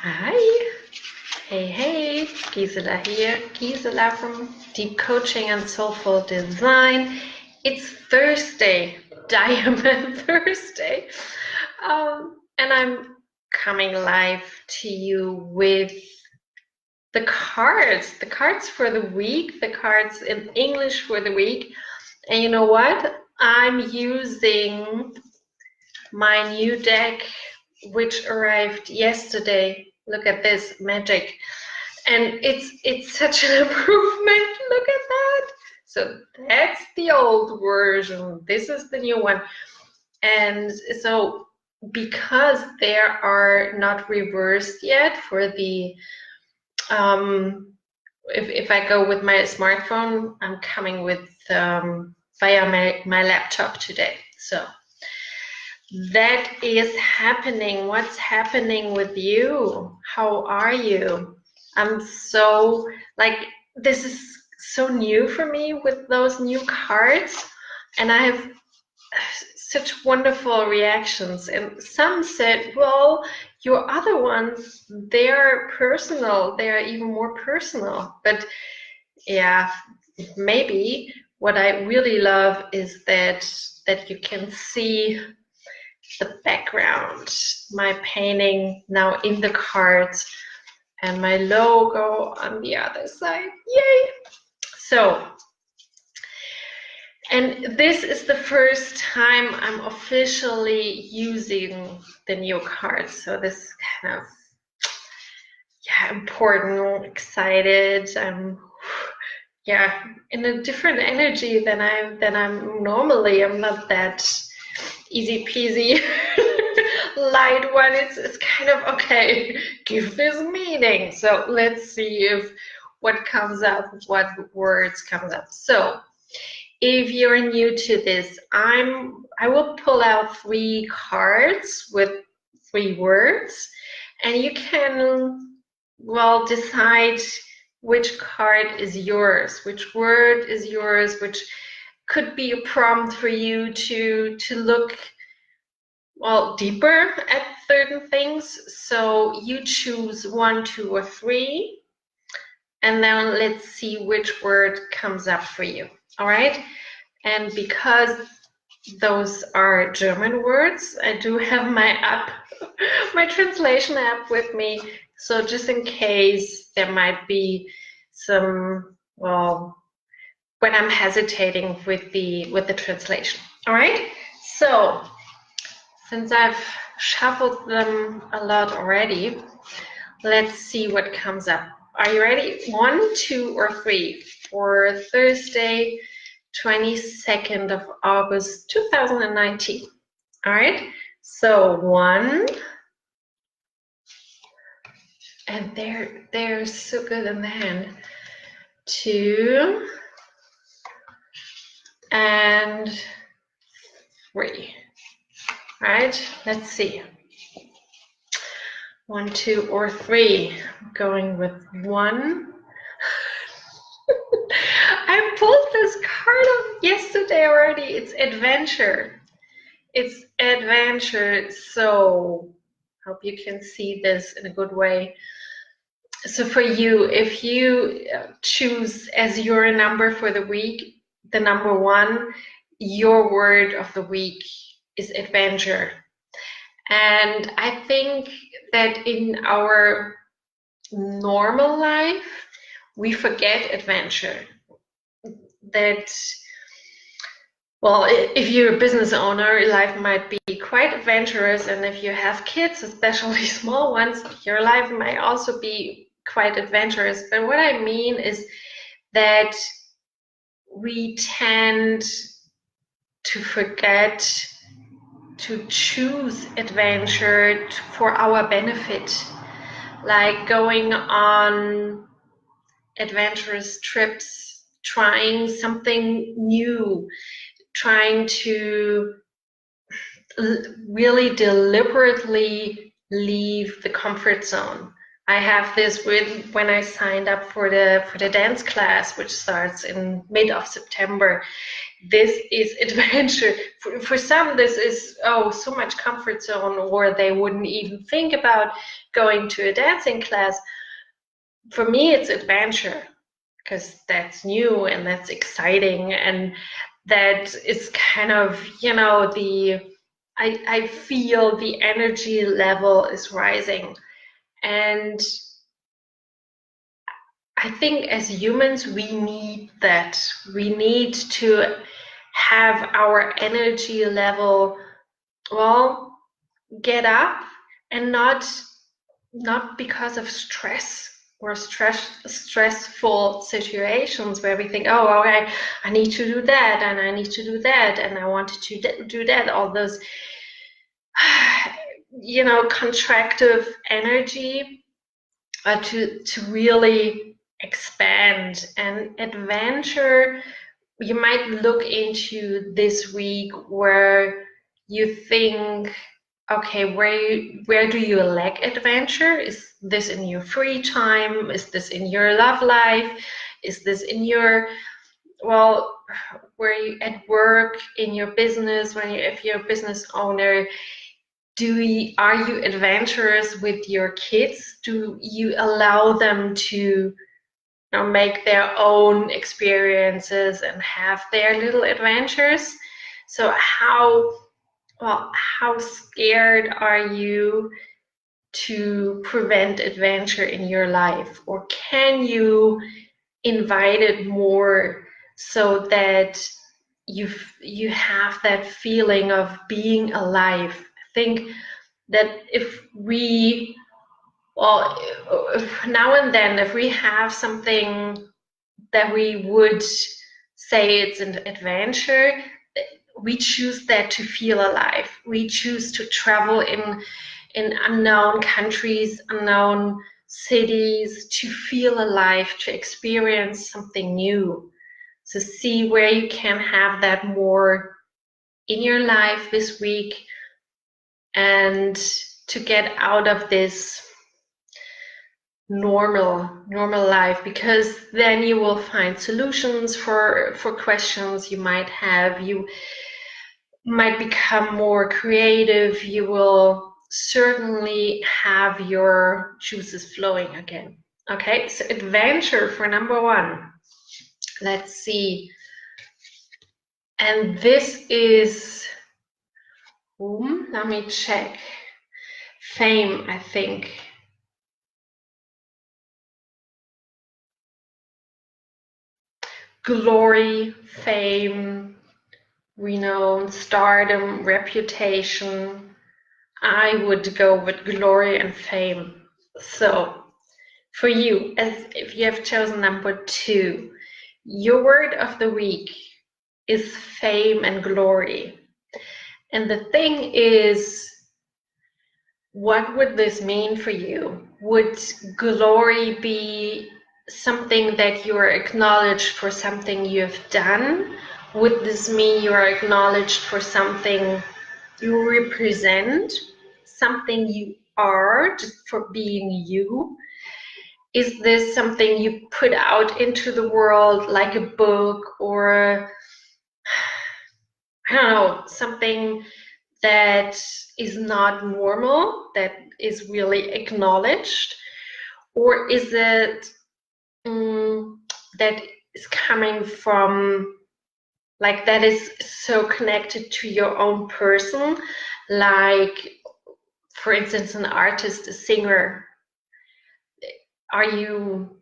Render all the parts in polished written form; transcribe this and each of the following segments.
Hi. Hey, Gisela here. Gisela from Deep Coaching and Soulful Design. It's Thursday, Diamond Thursday. And I'm coming live to you with the cards for the week, the cards in English for the week. And you know what? I'm using my new deck, which arrived yesterday. Look at this magic. And it's such an improvement. Look at that. So that's the old version. This is the new one. And so because they are not reversed yet for the if I go with my smartphone, I'm coming with via my laptop today. So that is happening. What's happening with you? How are you? I'm so this is so new for me with those new cards, and I have such wonderful reactions. And some said, well, your other ones, they're personal, they're even more personal. But yeah, maybe what I really love is that you can see the background, my painting now in the cards, and my logo on the other side. Yay! So, and this is the first time I'm officially using the new cards. So this is kind of important, excited. I'm in a different energy than I'm normally. I'm not that easy peasy light one. It's kind of okay, give this meaning. So let's see if what comes up, what words comes up. So if you're new to this, I will pull out 3 cards with 3 words, and you can decide which card is yours, which word is yours, which could be a prompt for you to look deeper at certain things. So you choose 1, 2, or 3, and then let's see which word comes up for you. All right. And because those are German words, I do have my app, my translation app with me. So just in case there might be some, when I'm hesitating with the translation. All right. So since I've shuffled them a lot already, let's see what comes up. Are you ready? 1, 2, or 3 for Thursday, 22nd of August, 2019. All right. So 1, and they're so good in the hand. 2 and 3. All right. Let's see. 1, 2, or 3. I'm going with 1. I pulled this card up yesterday already. It's adventure. It's adventure. So hope you can see this in a good way. So for you, if you choose as your number for the week, the number 1, your word of the week is adventure. And I think that in our normal life, we forget adventure. That, if you're a business owner, life might be quite adventurous. And if you have kids, especially small ones, your life might also be quite adventurous. But what I mean is that we tend to forget to choose adventure for our benefit, like going on adventurous trips, trying something new, trying to really deliberately leave the comfort zone. I have this with when I signed up for the dance class, which starts in mid of September. this is adventure. For some, this is, oh, so much comfort zone, or they wouldn't even think about going to a dancing class. For me, it's adventure, because that's new and that's exciting, and that is kind of, I feel the energy level is rising. And I think as humans, we need that. We need to have our energy level, well, get up, and not because of stress or stressful situations where we think, oh, okay, I need to do that, and I need to do that, and I wanted to do that, all those contractive energy, to really expand. And adventure, you might look into this week where you think, okay, where do you lack adventure? Is this in your free time? Is this in your love life? Is this in your, well, where you at work, in your business, if you're a business owner? Are you adventurous with your kids? Do you allow them to make their own experiences and have their little adventures? So how scared are you to prevent adventure in your life? Or can you invite it more so that you have that feeling of being alive? I think that if we, now and then, if we have something that we would say it's an adventure, we choose that to feel alive. We choose to travel in unknown countries, unknown cities, to feel alive, to experience something new. So see where you can have that more in your life this week, and to get out of this normal life, because then you will find solutions for questions you might have. You might become more creative. You will certainly have your juices flowing again. Okay, so adventure for number one. Let's see. And this is, let me check. Fame, I think. Glory, fame, renown, stardom, reputation. I would go with glory and fame. So for you, as if you have chosen number 2, your word of the week is fame and glory. And the thing is, what would this mean for you? Would glory be something that you are acknowledged for something you have done? Would this mean you are acknowledged for something you represent, something you are, just for being you? Is this something you put out into the world, like a book, or I don't know, something that is not normal, that is really acknowledged? Or is it that is coming from, like, that is so connected to your own person, like, for instance, an artist, a singer? Are you,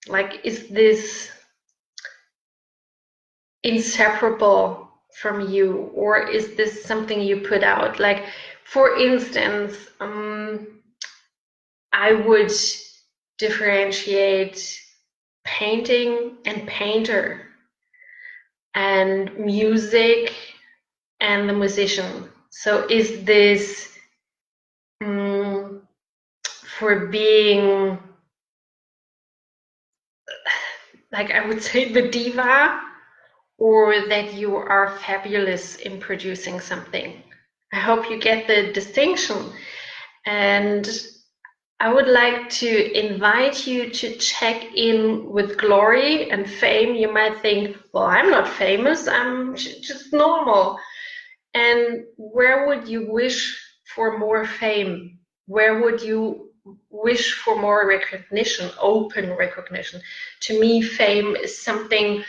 like, is this inseparable from you, or is this something you put out? Like, for instance, I would differentiate painting and painter, and music and the musician. So is this for being, like, I would say, the diva, or that you are fabulous in producing something? I hope you get the distinction. And I would like to invite you to check in with glory and fame. You might think, well, I'm not famous, I'm just normal. And where would you wish for more fame? Where would you wish for more recognition, open recognition? To me, fame is something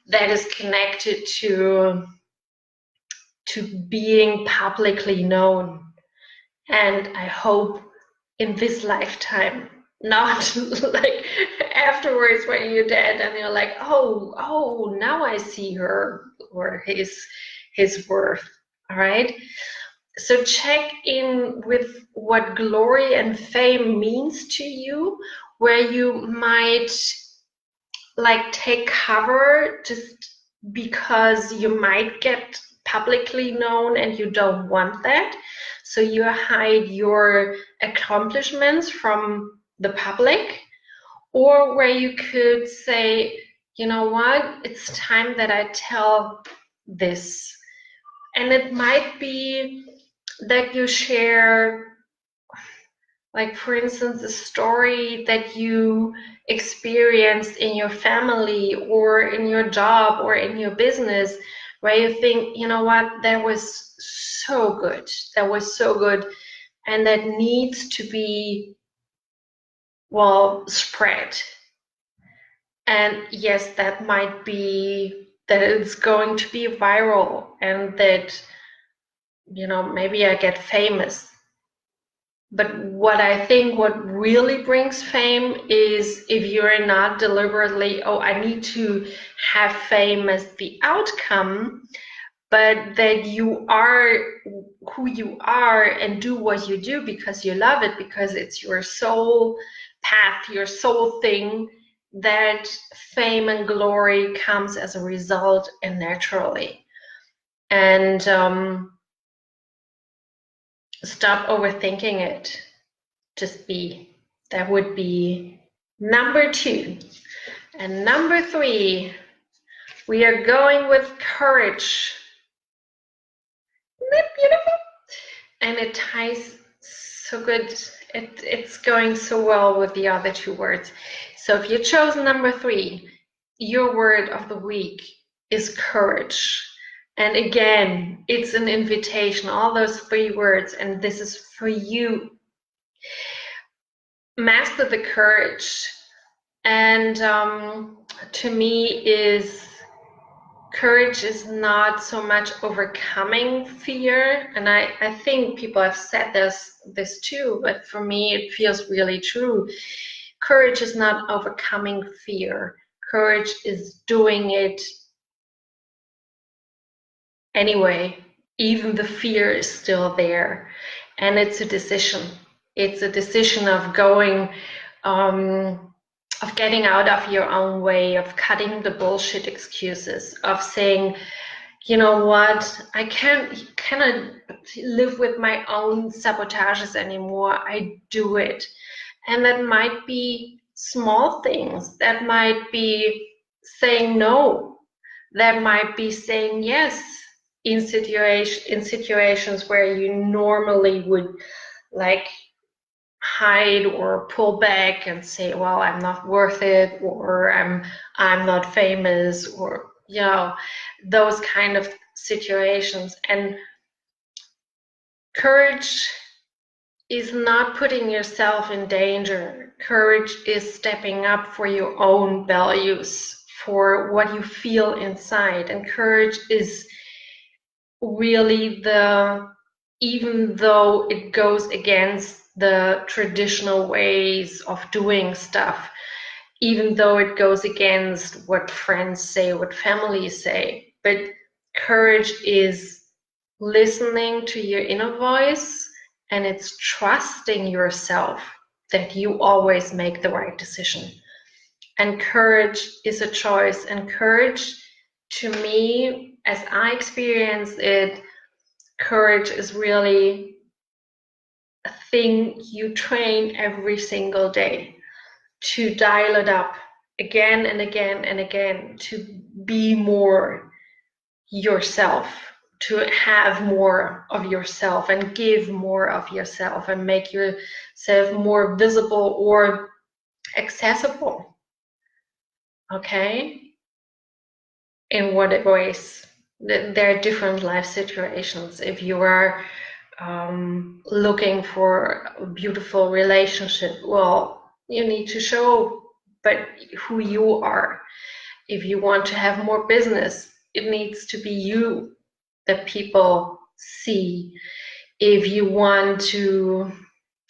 that is connected to being publicly known. And I hope in this lifetime, not like afterwards when you're dead and you're like, oh, now I see her or his worth. All right. So check in with what glory and fame means to you, where you might like take cover just because you might get publicly known and you don't want that. So you hide your accomplishments from the public, or where you could say, you know what, it's time that I tell this. And it might be that you share, like, for instance, a story that you experienced in your family or in your job or in your business, where you think, you know what, that was so good. That was so good. And that needs to be, well, spread. And yes, that might be that it's going to be viral and that, you know, maybe I get famous. But what I think what really brings fame is if you're not deliberately, oh, I need to have fame as the outcome, but that you are who you are and do what you do because you love it, because it's your soul path, your soul thing, that fame and glory comes as a result and naturally. And stop overthinking it. Just be. That would be number 2. And number 3, we are going with courage. Isn't that beautiful? And it ties so good. It's going so well with the other 2 words. So if you chose number 3, your word of the week is courage. And again, it's an invitation, all those 3 words, and this is for you. Master the courage. And to me, is courage is not so much overcoming fear. And I think people have said this too, but for me, it feels really true. Courage is not overcoming fear. Courage is doing it anyway, even the fear is still there. And it's a decision. It's a decision of going, of getting out of your own way, of cutting the bullshit excuses, of saying, you know what, I cannot live with my own sabotages anymore. I do it. And that might be small things. That might be saying no. That might be saying yes in situations where you normally would like hide or pull back and say, well, I'm not worth it, or I'm not famous, or, you know, those kind of situations. And courage is not putting yourself in danger. Courage is stepping up for your own values, for what you feel inside. And courage is really even though it goes against the traditional ways of doing stuff, even though it goes against what friends say, what families say, but courage is listening to your inner voice, and it's trusting yourself that you always make the right decision. And courage is a choice, and courage, to me, as I experience it, courage is really a thing you train every single day to dial it up again and again and again, to be more yourself, to have more of yourself and give more of yourself and make yourself more visible or accessible. Okay? In what ways? There are different life situations. If you are looking for a beautiful relationship, well, you need to show but who you are. If you want to have more business, it needs to be you that people see. If you want to,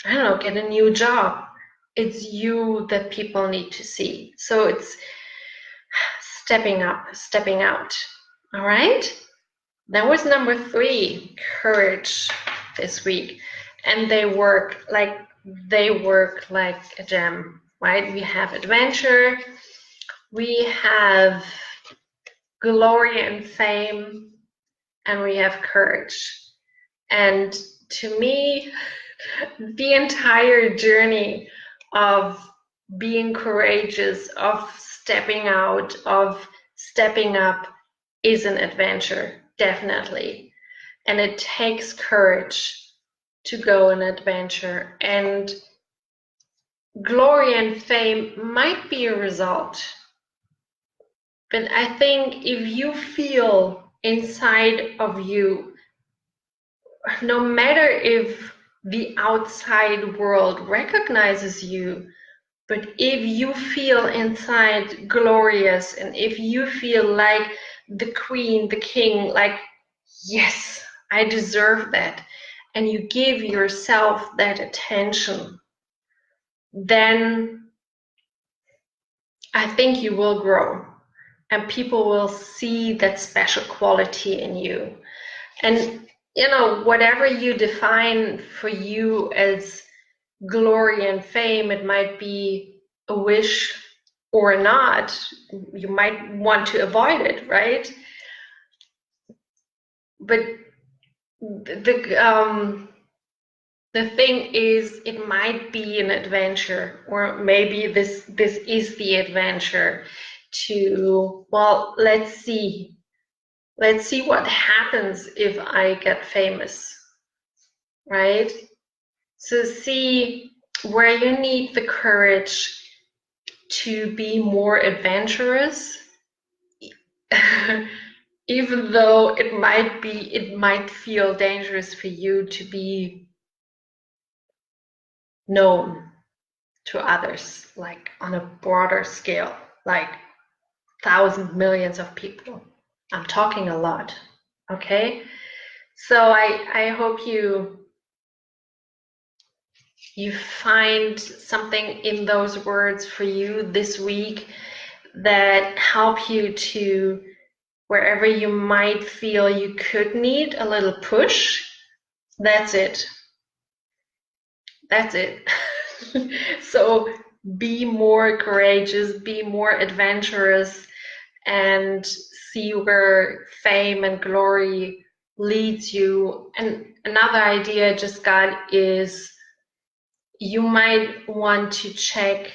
I don't know, get a new job, it's you that people need to see. So it's stepping up, stepping out. All right? That was number 3, courage this week. And they work like a gem, right? We have adventure, we have glory and fame, and we have courage. And to me, the entire journey of being courageous, of stepping out, of stepping up is an adventure, definitely. And it takes courage to go an adventure. And glory and fame might be a result. But I think if you feel inside of you, no matter if the outside world recognizes you, but if you feel inside glorious and if you feel like the queen, the king, like, yes, I deserve that, and you give yourself that attention, then I think you will grow and people will see that special quality in you. And you know, whatever you define for you as glory and fame, it might be a wish or not. You might want to avoid it, right? But the thing is, it might be an adventure, or maybe this is the adventure to, well, let's see what happens if I get famous, right? So see where you need the courage to be more adventurous, even though it might feel dangerous for you to be known to others, like on a broader scale, like thousands, millions of people. I'm talking a lot, okay? So I hope you find something in those words for you this week that help you to, wherever you might feel you could need a little push, that's it. That's it. So be more courageous, be more adventurous, and see where fame and glory leads you. And another idea I just got is you might want to check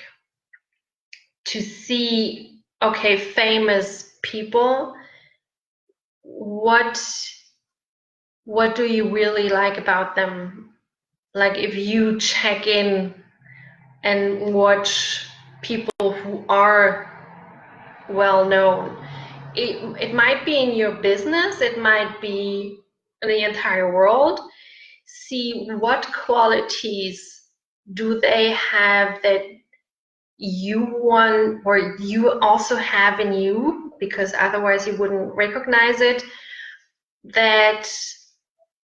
to see, okay, famous people, what do you really like about them? Like if you check in and watch people who are well known, it might be in your business, it might be in the entire world. See what qualities do they have that you want, or you also have in you, because otherwise you wouldn't recognize it, that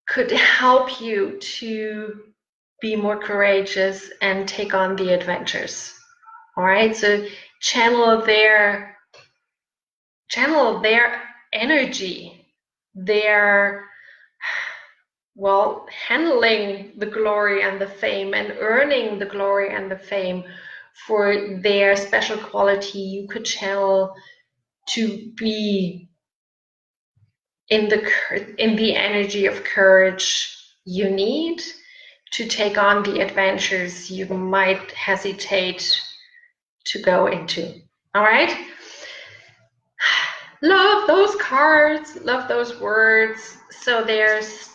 could help you to be more courageous and take on the adventures. All right, so channel their energy, their, well, handling the glory and the fame and earning the glory and the fame for their special quality. You could channel to be in the energy of courage you need to take on the adventures you might hesitate to go into. All right. Love those cards, love those words. So there's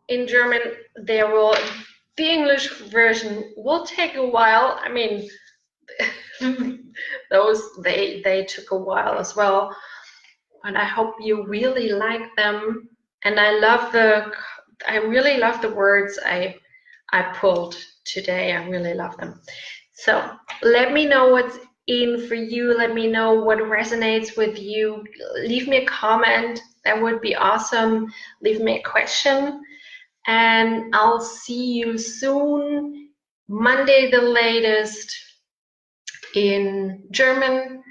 in German, there will the English version will take a while. I mean, those they took a while as well, but I hope you really like them. And I really love the words I pulled today. I really love them. So let me know what's in for you. Let me know what resonates with you. Leave me a comment. That would be awesome. Leave me a question. And I'll see you soon, Monday the latest, in German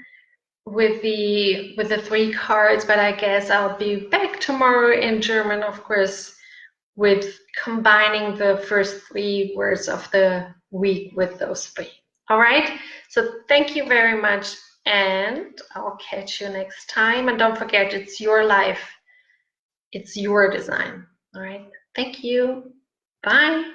with the 3 cards, but I guess I'll be back tomorrow in German, of course, with combining the first 3 words of the week with those 3. All right, so thank you very much, and I'll catch you next time. And don't forget, it's your life, it's your design. All right, thank you. Bye.